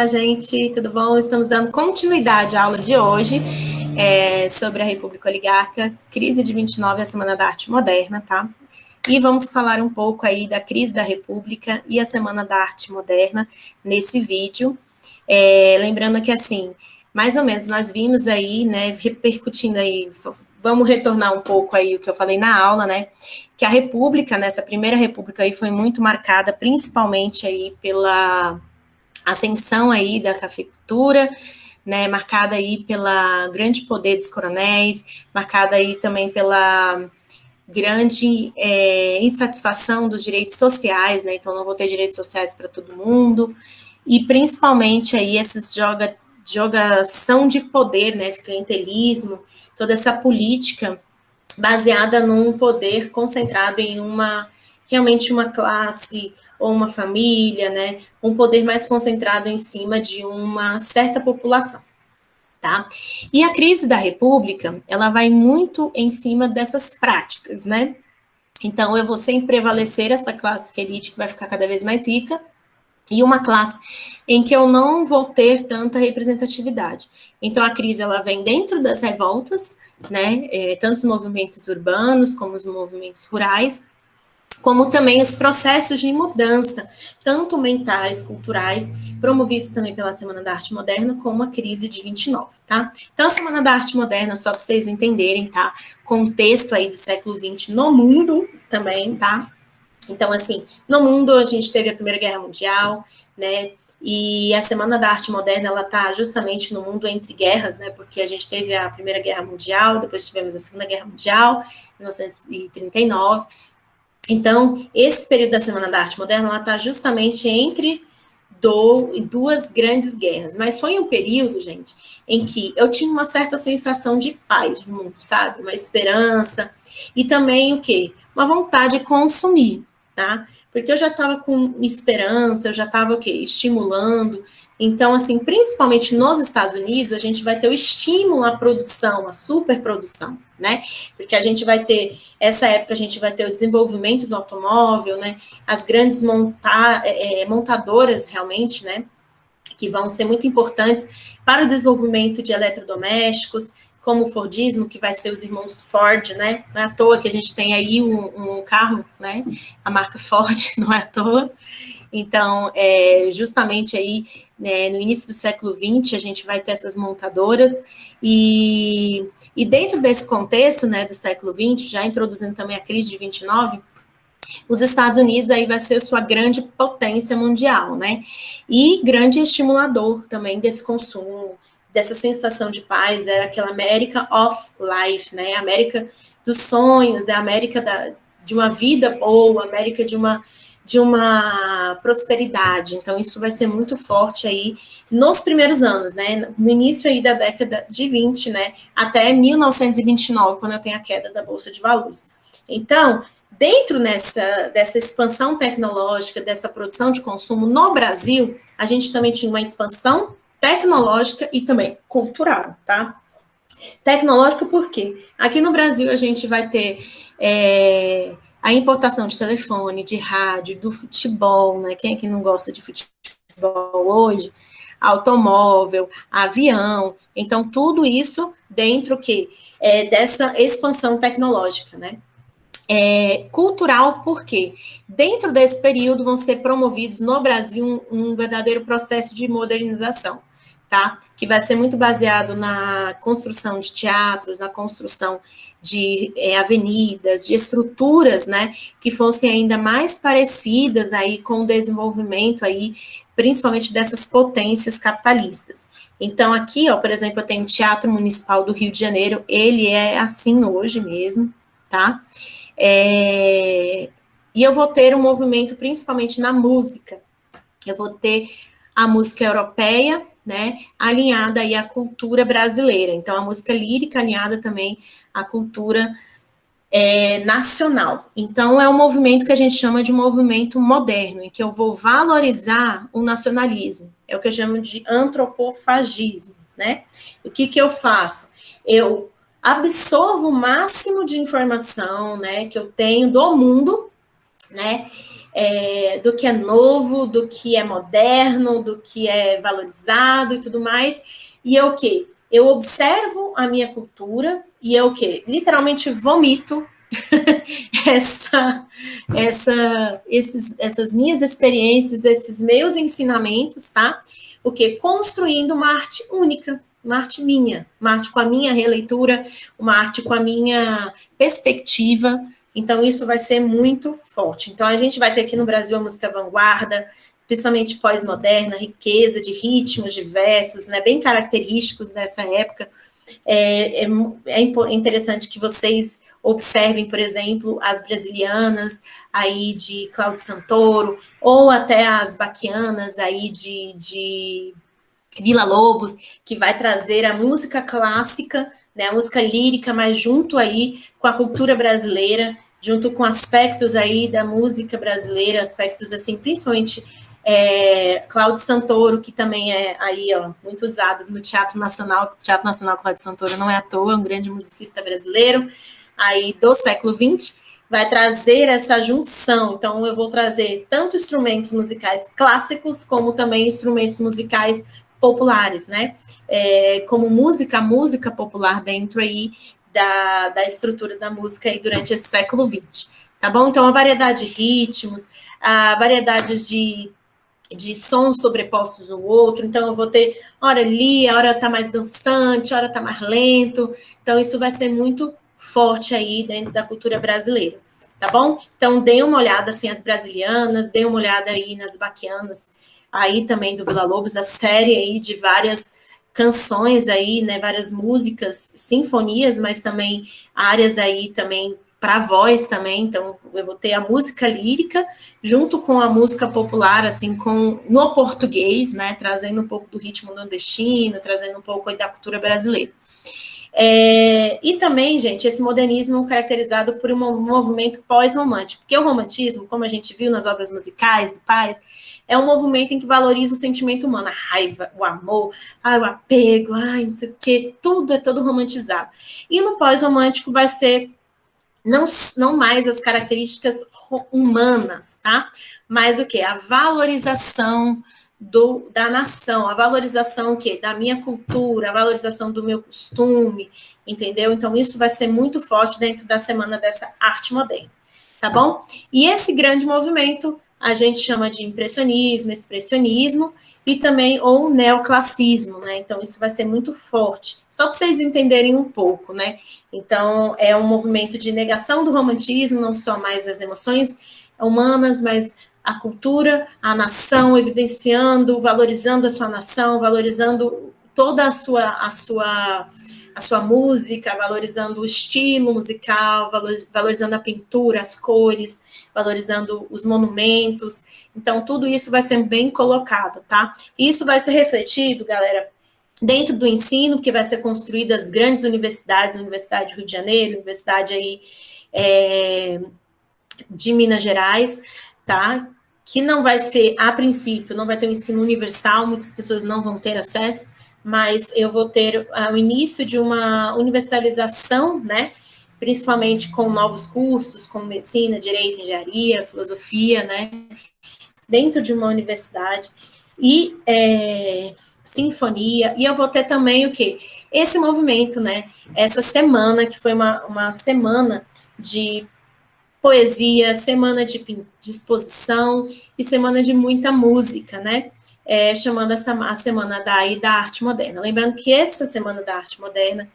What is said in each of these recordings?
gente, tudo bom? Estamos dando continuidade à aula de hoje sobre a República Oligarca, crise de 29 e a Semana da Arte Moderna, tá? E vamos falar um pouco aí da crise da República e a Semana da Arte Moderna nesse vídeo. Lembrando que, assim, mais ou menos nós vimos aí, né, repercutindo aí, vamos retornar um pouco aí o que eu falei na aula, né, que a República, nessa primeira República aí foi muito marcada principalmente aí pela ascensão aí da cafeicultura, né, marcada aí pela grande poder dos coronéis, marcada aí também pela grande insatisfação dos direitos sociais, né, então não vou ter direitos sociais para todo mundo, e principalmente aí essas jogação de poder, né, esse clientelismo, toda essa política baseada num poder concentrado em realmente uma classe ou uma família, né, um poder mais concentrado em cima de uma certa população, tá? E a crise da República, ela vai muito em cima dessas práticas, né? Então, eu vou sempre prevalecer essa classe que é elite, que vai ficar cada vez mais rica, e uma classe em que eu não vou ter tanta representatividade. Então, a crise, ela vem dentro das revoltas, né, tanto os movimentos urbanos, como os movimentos rurais, como também os processos de mudança, tanto mentais, culturais, promovidos também pela Semana da Arte Moderna, como a crise de 29, tá? Então, a Semana da Arte Moderna, só para vocês entenderem, tá? Contexto aí do século XX no mundo também, tá? Então, assim, no mundo a gente teve a Primeira Guerra Mundial, né? E a Semana da Arte Moderna, ela está justamente no mundo entre guerras, né? Porque a gente teve a Primeira Guerra Mundial, depois tivemos a Segunda Guerra Mundial, 1939. Então, esse período da Semana da Arte Moderna, ela está justamente entre duas grandes guerras. Mas foi um período, gente, em que eu tinha uma certa sensação de paz no mundo, sabe? Uma esperança. E também o quê? Uma vontade de consumir, tá? Porque eu já estava com esperança, eu já estava o quê? Estimulando. Então, assim, principalmente nos Estados Unidos, a gente vai ter o estímulo à produção, à superprodução, né? Porque a gente vai ter, essa época a gente vai ter o desenvolvimento do automóvel, né? As grandes montadoras, realmente, né? Que vão ser muito importantes para o desenvolvimento de eletrodomésticos, como o Fordismo, que vai ser os irmãos Ford, né? Não é à toa que a gente tem aí um carro, né? A marca Ford, não é à toa. Então, justamente aí, né, no início do século XX, a gente vai ter essas montadoras, e dentro desse contexto, né, do século XX, já introduzindo também a crise de 29, os Estados Unidos aí vai ser sua grande potência mundial, né, e grande estimulador também desse consumo, dessa sensação de paz, é aquela America of Life, né, a América dos sonhos, é a América de uma vida boa, a América de uma prosperidade. Então, isso vai ser muito forte aí nos primeiros anos, né? No início aí da década de 20, né? Até 1929, quando eu tenho a queda da Bolsa de Valores. Então, dentro dessa expansão tecnológica, dessa produção de consumo no Brasil, a gente também tinha uma expansão tecnológica e também cultural, tá? Tecnológica por quê? Aqui no Brasil a gente vai ter a importação de telefone, de rádio, do futebol, né? Quem é que não gosta de futebol hoje? Automóvel, avião. Então, tudo isso dentro dessa expansão tecnológica, né? Cultural, por quê? Dentro desse período vão ser promovidos no Brasil um verdadeiro processo de modernização, tá? Que vai ser muito baseado na construção de teatros, na construção de avenidas, de estruturas, né, que fossem ainda mais parecidas aí com o desenvolvimento aí, principalmente dessas potências capitalistas. Então, aqui, ó, por exemplo, eu tenho o Teatro Municipal do Rio de Janeiro, ele é assim hoje mesmo, tá? E eu vou ter um movimento principalmente na música. Eu vou ter a música europeia, né, alinhada aí à cultura brasileira. Então, a música lírica alinhada também à cultura nacional. Então, é um movimento que a gente chama de movimento moderno, em que eu vou valorizar o nacionalismo. É o que eu chamo de antropofagismo, né? O que eu faço? Eu absorvo o máximo de informação, né, que eu tenho do mundo, né, do que é novo, do que é moderno, do que é valorizado e tudo mais. E eu o quê? Eu observo a minha cultura e eu o quê? Literalmente vomito essas minhas experiências, esses meus ensinamentos, tá? O que? Construindo uma arte única, uma arte minha, uma arte com a minha releitura, uma arte com a minha perspectiva. Então, isso vai ser muito forte. Então, a gente vai ter aqui no Brasil a música vanguarda, principalmente pós-moderna, riqueza de ritmos diversos, né, bem característicos dessa época. É interessante que vocês observem, por exemplo, as brasilianas aí de Cláudio Santoro, ou até as baquianas aí de Villa-Lobos, que vai trazer a música clássica, né, a música lírica, mas junto aí com a cultura brasileira, junto com aspectos aí da música brasileira, aspectos assim, principalmente Cláudio Santoro, que também é aí, ó, muito usado no Teatro Nacional. O Teatro Nacional Cláudio Santoro não é à toa, é um grande musicista brasileiro, aí do século XX, vai trazer essa junção. Então, eu vou trazer tanto instrumentos musicais clássicos, como também instrumentos musicais populares, né? Como a música popular dentro aí da estrutura da música aí durante esse século XX, tá bom? Então, a variedade de ritmos, a variedade de sons sobrepostos no outro, então eu vou ter hora ali, a hora tá mais dançante, a hora tá mais lento, então isso vai ser muito forte aí dentro da cultura brasileira, tá bom? Então deem uma olhada assim as brasilianas, deem uma olhada aí nas baquianas, aí também do Villa-Lobos, a série aí de várias canções aí, né, várias músicas, sinfonias, mas também áreas aí também para voz também, então eu vou ter a música lírica junto com a música popular, assim, no português, né, trazendo um pouco do ritmo nordestino, trazendo um pouco aí da cultura brasileira. E também, gente, esse modernismo caracterizado por um movimento pós-romântico, porque o romantismo, como a gente viu nas obras musicais do Paz, é um movimento em que valoriza o sentimento humano, a raiva, o amor, o apego, não sei o quê, tudo é todo romantizado. E no pós-romântico vai ser não mais as características humanas, tá? Mas o que? A valorização da nação, a valorização o quê? Da minha cultura, a valorização do meu costume, entendeu? Então, isso vai ser muito forte dentro da semana dessa arte moderna, tá bom? E esse grande movimento a gente chama de impressionismo, expressionismo e também ou neoclassismo, né? Então, isso vai ser muito forte. Só para vocês entenderem um pouco, né? Então, é um movimento de negação do romantismo, não só mais as emoções humanas, mas a cultura, a nação, evidenciando, valorizando a sua nação, valorizando toda a sua música, valorizando o estilo musical, valorizando a pintura, as cores, valorizando os monumentos. Então, tudo isso vai ser bem colocado, tá? E isso vai ser refletido, galera, dentro do ensino, que vai ser construído as grandes universidades, Universidade do Rio de Janeiro, Universidade aí de Minas Gerais, tá? Que não vai ser, a princípio, não vai ter um ensino universal, muitas pessoas não vão ter acesso, mas eu vou ter o início de uma universalização, né? Principalmente com novos cursos, como medicina, direito, engenharia, filosofia, né? Dentro de uma universidade. E sinfonia, e eu vou ter também o quê? Esse movimento, né? Essa semana, que foi uma semana de poesia, semana de exposição e semana de muita música, né? Chamando a semana da arte moderna. Lembrando que essa semana da arte moderna,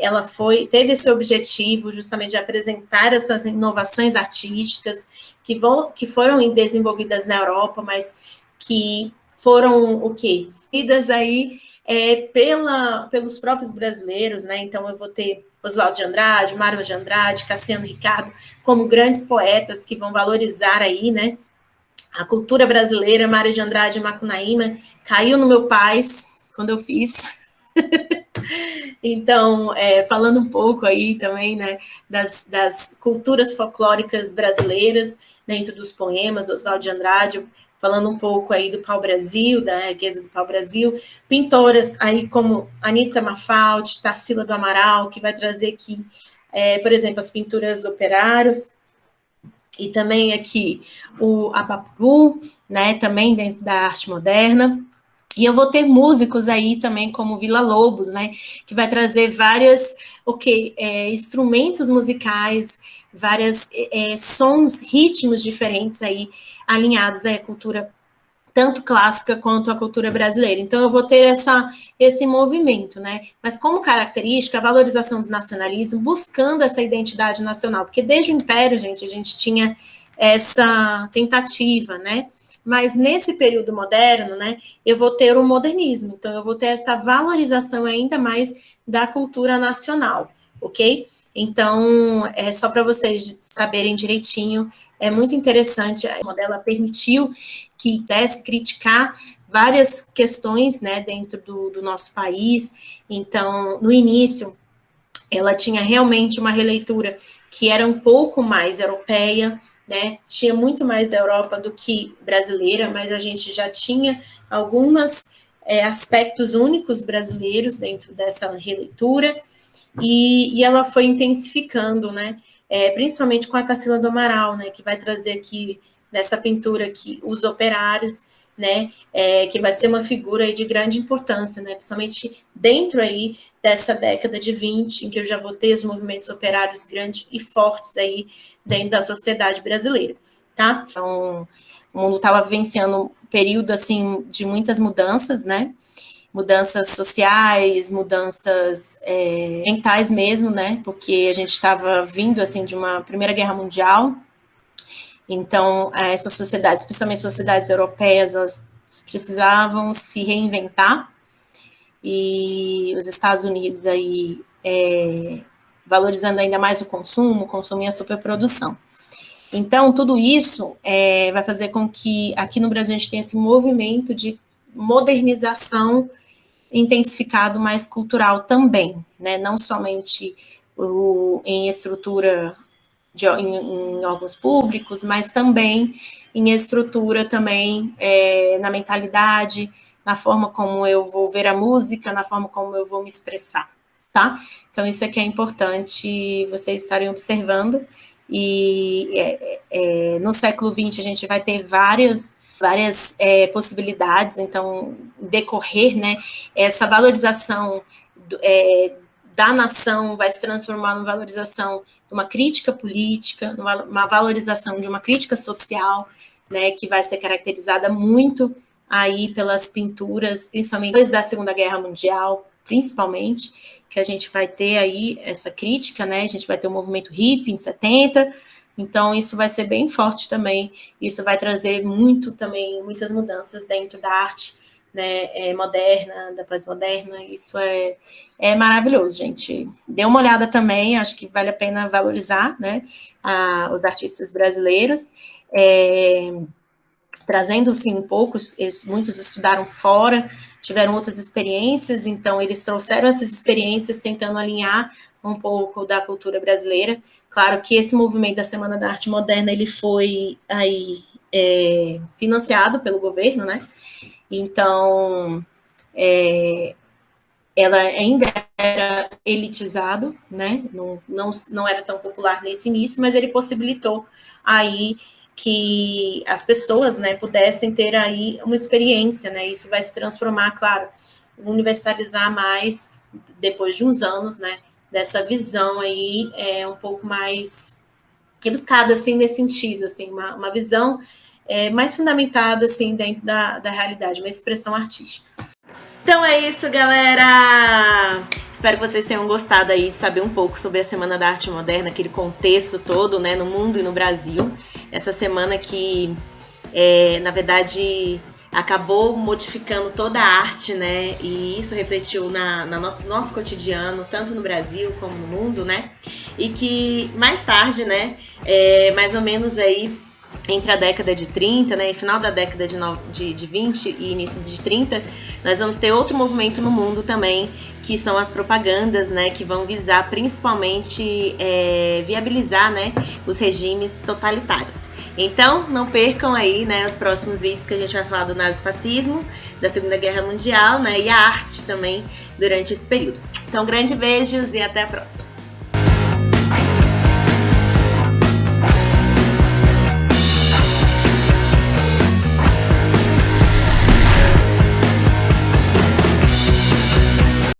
ela teve esse objetivo justamente de apresentar essas inovações artísticas que foram desenvolvidas na Europa, mas que foram o quê? Vidas aí pelos próprios brasileiros, né? Então eu vou ter Oswaldo de Andrade, Mário de Andrade, Cassiano Ricardo, como grandes poetas que vão valorizar aí, né? A cultura brasileira. Mário de Andrade e Macunaíma caiu no meu paz quando eu fiz. Então, falando um pouco aí também, né, das culturas folclóricas brasileiras, dentro dos poemas, Oswaldo de Andrade, falando um pouco aí do pau-brasil, da riqueza do pau-brasil, pintoras aí como Anita Mafaldi, Tarsila do Amaral, que vai trazer aqui, por exemplo, as pinturas do operários, e também aqui o Apapu, né, também dentro da arte moderna. E eu vou ter músicos aí também, como Vila Lobos, né, que vai trazer várias, instrumentos musicais, várias sons, ritmos diferentes aí, alinhados à cultura tanto clássica quanto a cultura brasileira. Então, eu vou ter esse movimento, né? Mas como característica, a valorização do nacionalismo, buscando essa identidade nacional, porque desde o Império, gente, a gente tinha essa tentativa, né? Mas nesse período moderno, né, eu vou ter o modernismo, então eu vou ter essa valorização ainda mais da cultura nacional, ok? Então, só para vocês saberem direitinho, é muito interessante, a Modela permitiu que pudesse criticar várias questões, né, dentro do nosso país. Então, no início, ela tinha realmente uma releitura que era um pouco mais europeia, né, tinha muito mais da Europa do que brasileira, mas a gente já tinha alguns aspectos únicos brasileiros dentro dessa releitura, e ela foi intensificando, né, principalmente com a Tarsila do Amaral, né, que vai trazer aqui, nessa pintura aqui, os operários, né, que vai ser uma figura aí de grande importância, né, principalmente dentro aí dessa década de 20, em que eu já vou ter os movimentos operários grandes e fortes aí dentro da sociedade brasileira, tá? Então, o mundo estava vivenciando um período, assim, de muitas mudanças, né, mudanças sociais, mudanças mentais mesmo, né? Porque a gente estava vindo assim de uma Primeira Guerra Mundial. Então, essas sociedades, principalmente sociedades europeias, elas precisavam se reinventar. E os Estados Unidos aí valorizando ainda mais o consumo e a superprodução. Então, tudo isso vai fazer com que aqui no Brasil a gente tenha esse movimento de modernização intensificado mais cultural também, né? Não somente em estrutura em órgãos públicos, mas também em estrutura também na mentalidade, na forma como eu vou ver a música, na forma como eu vou me expressar, tá? Então, isso aqui é importante vocês estarem observando, e no século XX a gente vai ter várias possibilidades, então, decorrer, né, essa valorização da nação vai se transformar numa valorização de uma crítica política, uma valorização de uma crítica social, né, que vai ser caracterizada muito aí pelas pinturas, principalmente depois da Segunda Guerra Mundial, principalmente, que a gente vai ter aí essa crítica, né, a gente vai ter o movimento hippie em 70, então isso vai ser bem forte também, isso vai trazer muitas mudanças dentro da arte, né, moderna, da pós-moderna, isso é maravilhoso, gente. Dê uma olhada também, acho que vale a pena valorizar, né, os artistas brasileiros, trazendo, sim, um pouco, muitos estudaram fora, tiveram outras experiências, então eles trouxeram essas experiências tentando alinhar um pouco da cultura brasileira. Claro que esse movimento da Semana da Arte Moderna, ele foi aí financiado pelo governo, né? Então, ela ainda era elitizado, né? Não era tão popular nesse início, mas ele possibilitou aí que as pessoas, né, pudessem ter aí uma experiência, né? Isso vai se transformar, claro, universalizar mais depois de uns anos, né? Dessa visão aí um pouco mais rebuscada, assim, nesse sentido, assim, uma visão mais fundamentada, assim, dentro da realidade, uma expressão artística. Então é isso, galera! Espero que vocês tenham gostado aí de saber um pouco sobre a Semana da Arte Moderna, aquele contexto todo, né, no mundo e no Brasil. Essa semana que, na verdade, acabou modificando toda a arte, né, e isso refletiu no nosso cotidiano, tanto no Brasil como no mundo, né, e que mais tarde, né, mais ou menos aí, entre a década de 30, né, e final da década de 20 e início de 30, nós vamos ter outro movimento no mundo também, que são as propagandas, né, que vão visar principalmente viabilizar, né, os regimes totalitários. Então, não percam aí, né, os próximos vídeos que a gente vai falar do nazifascismo, da Segunda Guerra Mundial, né, e a arte também durante esse período. Então, grande beijos e até a próxima!